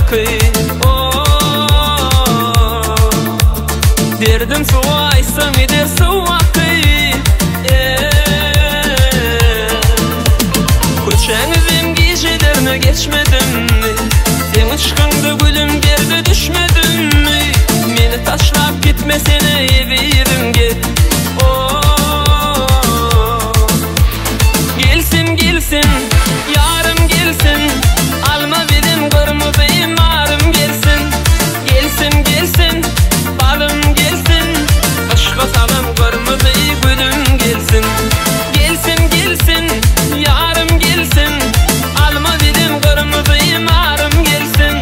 vakı. Derdim suwa aysam eder suvakı. Köçeňizim gijelerini geçmedim mi? Sen ışkındı gülüm geride düşmedim mi? Meni taşlap gitmesene evirim git. Gelsin gelsin yarım gelsin, alma benim kırmızı imarım gelsin. Gelsin gelsin balım gelsin, aşka salam kırmızı gülüm gelsin. Gelsin gelsin yarım gelsin, alma benim kırmızı imarım gelsin.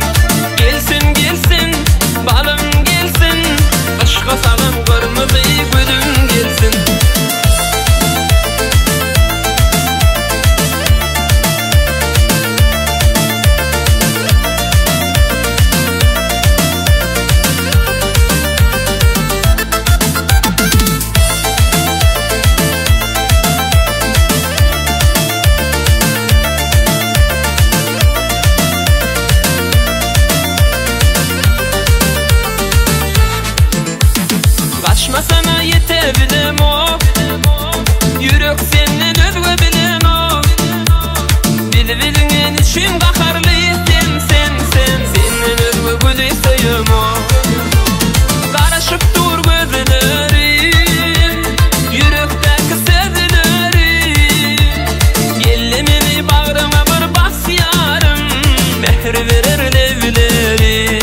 Gelsin gelsin balım gelsin, aşka salam kırmızı gülüm gelsin. Kaçmasana yetebilirim o, yürek senin özgü bilim o. Bilbilin için kakarlıysın sen senin özgü gülü sayım o. Karışıp dur gözlerim, yürekteki sözlerim. Gellimini bağrıma bir bas yarım, mehri verir levlerim.